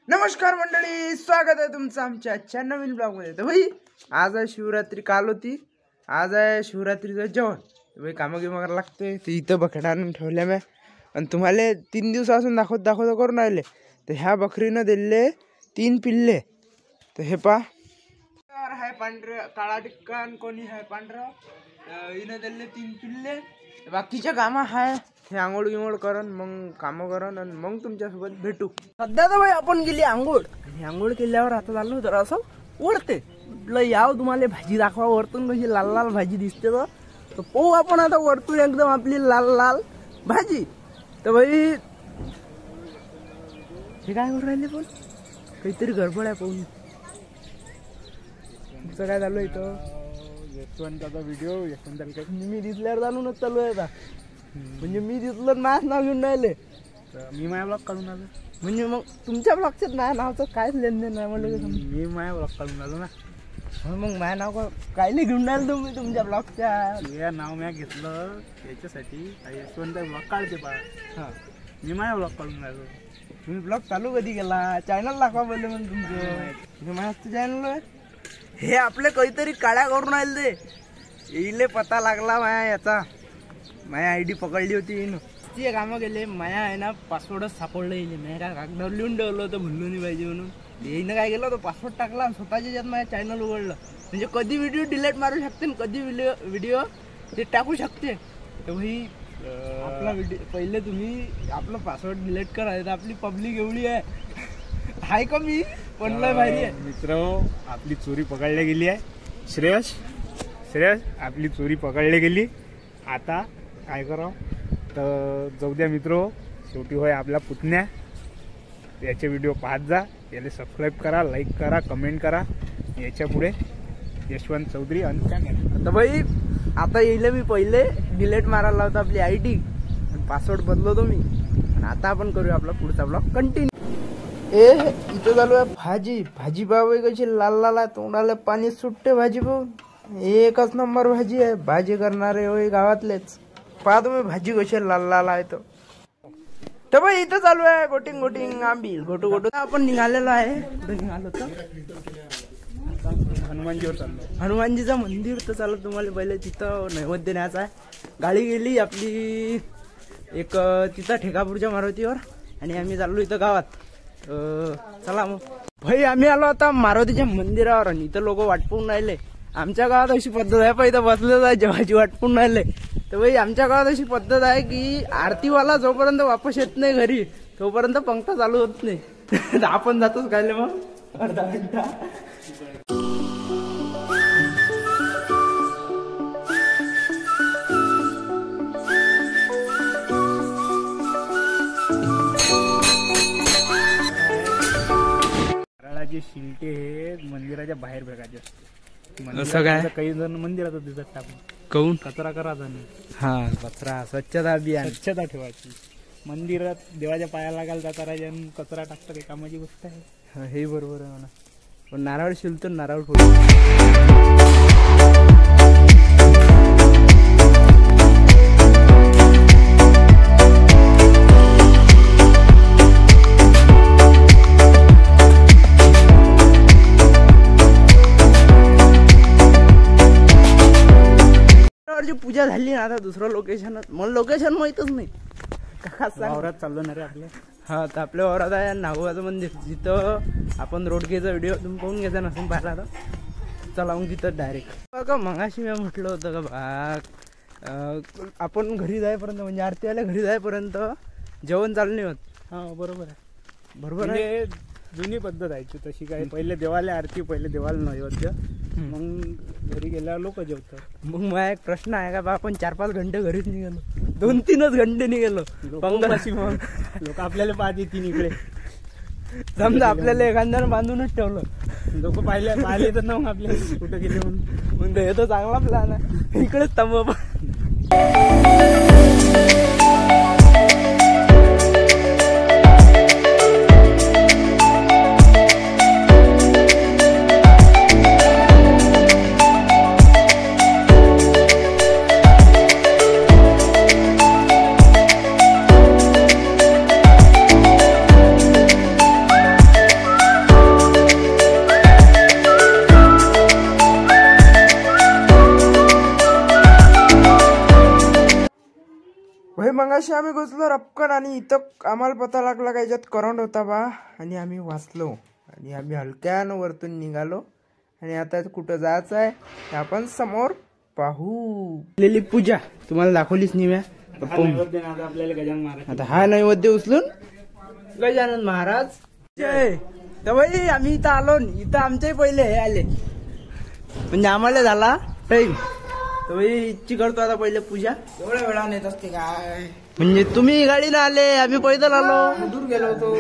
नमस्कार मंडळी, स्वागत आहे तुमचं आमच्या आजच्या नवीन ब्लॉगमध्ये। तर भाई आज आहे शिवरात्री, काल होती, आज आहे शिवरात्रीचं जेवण। तर भाई कामं गिमं करायला लागते। तर इथं बकऱ्या आणून ठेवल्या मी आणि तुम्हाला 3 दिवसापासून दाखवतो करून राहिले। तर ह्या बकरीनं दिले 3 पिल्ले। तर हे पा हाय पांढरं काळा टिक्का आणि कोणी हाय पांढरं, हिनं दिले 3 पिल्ले। बाकीच्या कामं हाय, हे आंघोळ गिंघोळ करून मग कामं करून आणि मग तुमच्यासोबत भेटू। सध्या तर भाई आपण गेली आंघोळ, आणि आंघोळ केल्यावर आता चाललो तर असं वरते म्हटलं याव तुम्हाला भाजी दाखवा वरतून कशी लाल लाल भाजी दिसते। तर पाहू आपण आता वरतून एकदम आपली लाल लाल भाजी। तर भाई हे काय करून राहिले, पण काहीतरी गडबड आहे। पाहून तुमचं काय चालू इथं? यशवंताचा व्हिडिओ मी दिसल्यावर जाणूनच चालू आहे आता। म्हणजे मी दिसलं माझं नाव घेऊन राहिले, मी माझ्या ब्लॉग काढून आलो। म्हणजे मग तुमच्या ब्लॉगच्यात माझ्या नावचं कायच लेनदेन नाही म्हणलं। मी माझ्या ब्लॉग काढून आलो ना, मग माझ्या नाव कायले घेऊन राहिले तुम्ही तुमच्या ब्लॉगच्या? हे नाव मी घेतलं याच्यासाठी, यशवंत ब्लॉग काढते पा। हां, मी माझ्या ब्लॉग काढून आलो। तुम्ही ब्लॉग चालू कधी केला? चॅनल दाखवा बोलले मग तुमचं माझं चॅनल आहे। हे आपले काहीतरी काड्या करून राहिले, ते इले पता लागला माया याचा, माया ID पकडली होती इन ती कामं केले। माया आहे ना पासवर्डच सापडलं येईल, मी काय कागदावर लिहून ठेवलं होतं म्हणलो नाही पाहिजे म्हणून। येईनं काय केलं, तो पासवर्ड टाकला आणि स्वतःच्या याच्यात माझ्या चॅनल उघडलं। म्हणजे कधी व्हिडिओ डिलीट मारू शकते आणि कधी व्हिडिओ ते टाकू शकते। तर भाई आपला व्हिडिओ पहिले तुम्ही आपलं पासवर्ड डिलीट करायचं, आपली पब्लिक एवढी आहे का मी पण लय भारी आहे। मित्र आपली चोरी पकडली गेली आहे। श्रेयस आपली चोरी पकडली गेली। आता काय करावं, तर जाऊ द्या मित्र, शेवटी होय आपला पुतण्या। याचे व्हिडिओ पाहत जा, याला सबस्क्राईब करा, लाईक करा, कमेंट करा। याच्या पुढे यशवंत चौधरी आणि चॅनल। तर भाई आता येईल, मी पहिले डिलीट मारायला होता आपली ID आणि पासवर्ड बदलवतो मी। आणि आता आपण करूया आपला पुढचा ब्लॉग कंटिन्यू। इथं चालू आहे भाजी पाव कशी लाल लाल आहे, तोंडाला पाणी सुटते भाजी पाहून। एकच नंबर भाजी आहे, भाजी करणारे होय गावातलेच। पहा तुम्ही भाजी कशी लाल लाल आहे। तर भाई इथं चालू आहे गोटिंग आंबील गोटू आपण निघालेलो आहे। कुठे निघालो तर हनुमानजीवर चाललो, हनुमानजीचं मंदिर। तर चालू तुम्हाला पहिले तिथं नैवेद्य न्यायचा आहे। गाडी गेली आपली एक तिथं ठेकापूरच्या मारुतीवर आणि आम्ही चाललो इथं गावात। चला मग भाई आम्ही आलो आता मारुतीच्या मंदिरावर आणि इथं लोक वाट पाहून राहिले। आमच्या गावात अशी पद्धत आहे, पहिलं बसलं जाय जेवायची वाट पाहून राहिले। तर भाई आमच्या गावात अशी पद्धत आहे की आरतीवाला जोपर्यंत वापस येत नाही घरी तोपर्यंत पंक्ता चालू होत नाही। आपण जातोच खायला मग अर्धा घंटा। नारळाचे शिलटे हे मंदिराच्या बाहेर भेटायचे असते। असं काय? काही जण मंदिरात दिसत टाकून काऊन? कचरा करायचा नाही। हा, कचरा स्वच्छता अभियान, स्वच्छता ठेवायची। मंदिरात देवाच्या पाया लागायला जाता राजा कचरा टाकतात, हे कामाची गोष्ट आहे। हे बरोबर आहे म्हणा, पण नारळ शिलतो नारळ पूजा झाली ना। आता दुसरं लोकेशन, मला लोकेशन माहीतच नाही। वावरात चाललो ना रे आपल्या। हा, तर आपल्या वावरात आहे नागोबाचं मंदिर, जिथं आपण रोडगेचा व्हिडिओ तुम्ही पाहून घ्यायचा नसून पाहिला तर चला मग तिथं डायरेक्ट बघा। मगाशी मी म्हटलं होतं का आपण घरी जाईपर्यंत, म्हणजे आरतीवाल्या घरी जाईपर्यंत जेवण चालू नाही होत। हा बरोबर आहे, बरोबर आहे। जुनी पद्धत आहे तशी काय, पहिले देवाला आरती, पहिले देवाला नैवेद्य, मग घरी गेल्यावर लोक जेवतात। मग माझा एक प्रश्न आहे का बा, आपण 4-5 घंटे घरीच निघालो, 2-3 घंटे निघालो। मग लोक आपल्याला पाहत येतील इकडे, समजा आपल्याला एखाद्यानं बांधूनच ठेवलं, लोक पाहिले तर ना मग आपल्याला कुठं गेले म्हणून हे तर चांगला प्लॅन आहे, इकडेच थांबव। मगाशी आम्ही घुसलो रपकन आणि इथं आम्हाला पता लागला का याच्यात करंट होता बा आणि आम्ही वाचलो आणि आम्ही हलक्यानं वरतून निघालो आणि आता कुठं जायचं आहे ते आपण समोर पाहू. लेली पूजा तुम्हाला दाखवलीच नाही म्या. आपल्याला गजानन महाराज आता हा नैवेद्य उचलून गजानन महाराज जय. तर बाई आम्ही इथं आलो इथं आमचे पहिले हे आले म्हणजे आम्हाला झाला टाइम. तर बाई इच्छी करतो आता पहिले पूजा. एवढ्या वेळा नेत असते काय म्हणजे तुम्ही गाडीनं आले आम्ही पैदल आलो दूर गेलो होतो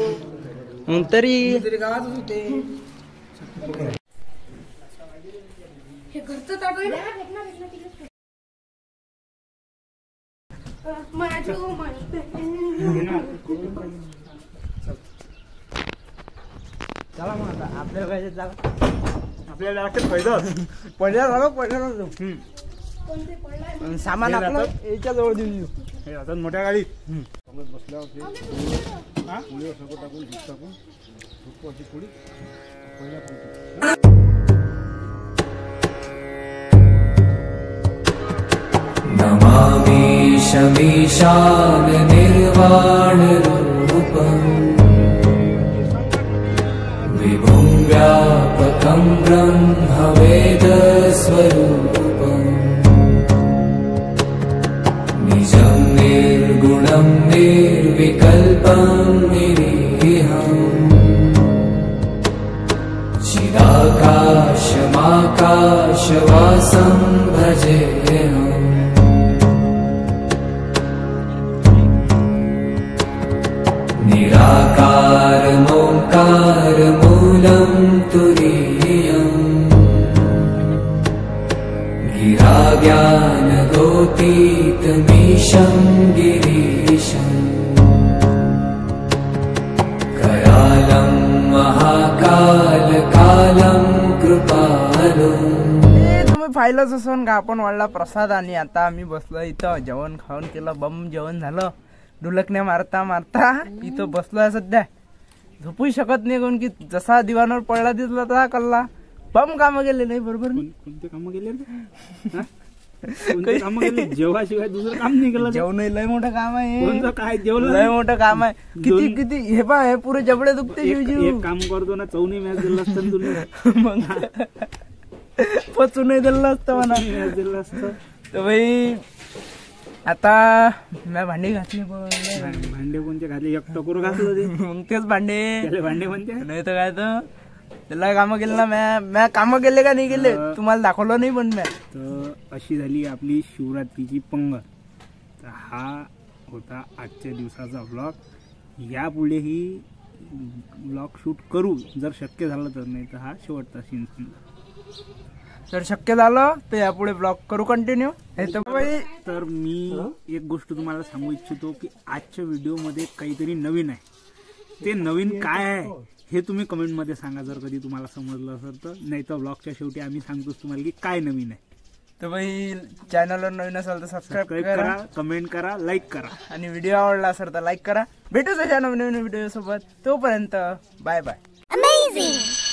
मग तरी गावातच होते. हे घरचं ताट आहे ना? माझं म्हणते. चला मग आता आपल्याला काय चला आपल्याला वाटतं पैदल पहिल्या झालो पहिल्या जाऊ कोणते पडलाय? सामान आपलं याच्या जवळ देऊन देऊ. हे आता मोठ्या गाडीत बसल्यावर टाकून टाकून पुढी नमामि शमीशान निर्वाण रूपम् विभुं व्यापकं ब्रह्मवेद स्वरूपम् निजं निर्गुणं निर्विकल्पं निरीहम् चिदाकाशमाकाशवासं भजेऽहम् निराकारमोङ्कारमूलं तुरीयम् गिराज्ञानगोतीतमीशं गिरीशम् करालं महाकालकालं कृपालुम्. तुम्ही पाहिलंच असन का आपण वाढला प्रसाद आणि आता आम्ही बसलो इथं जेवण खाऊन केलं बम जेवण झालं. ढोलकण्या मारता मारता इथं बसलोय सध्या. झोपू शकत नाही कोण की जसा दिवाणावर पडला दिसला तसा कल्ला बम कामं गेले नाही बरोबर. कोणते काम गेले कोणते काम गेले जेवाशिवाय दुसरं काम नाही केलं. जेवण लय मोठं काम आहे. कोणतं काय जेवलं लय मोठं काम आहे. किती किती हे पा हे पुरे जबडे दुखते एक काम करतो ना चौनी मॅच दिलं असतं तुला मग पचू नाही दिलं असतं म्हणा मॅच दिलं असतं. तर बाई आता मी भांडी घातली भांडे कोणते घातले एक टकोर घातलं ते मग तेच भांडे भांडे म्हणते नाही तर काय तर त्याला कामं केलं ना म्या कामं केले का नाही केले तुम्हाला दाखवलं नाही पण म्या. तर अशी झाली आपली शिवरात्रीची पंगत. तर हा होता आजच्या दिवसाचा ब्लॉग. यापुढेही ब्लॉग शूट करू जर शक्य झालं तर, नाही तर हा शेवटचा सीन समजा. जर शक्य झालं तर यापुढे ब्लॉग करू कंटिन्यू. तर मी एक गोष्ट तुम्हाला सांगू इच्छितो की आजच्या व्हिडिओमध्ये काहीतरी नवीन आहे. ते नवीन काय आहे हे तुम्ही कमेंटमध्ये सांगा जर कधी तुम्हाला समजलं असेल तर. नाही तर ब्लॉगच्या शेवटी आम्ही सांगतोच तुम्हाला की काय नवीन आहे. तर बाई चॅनलवर नवीन असेल तर सबस्क्राईब करा, कमेंट करा, लाईक करा आणि व्हिडिओ आवडला असेल तर लाईक करा. भेटूच अशा नवीन नवीन व्हिडिओ सोबत. तोपर्यंत बाय बाय. Amazing!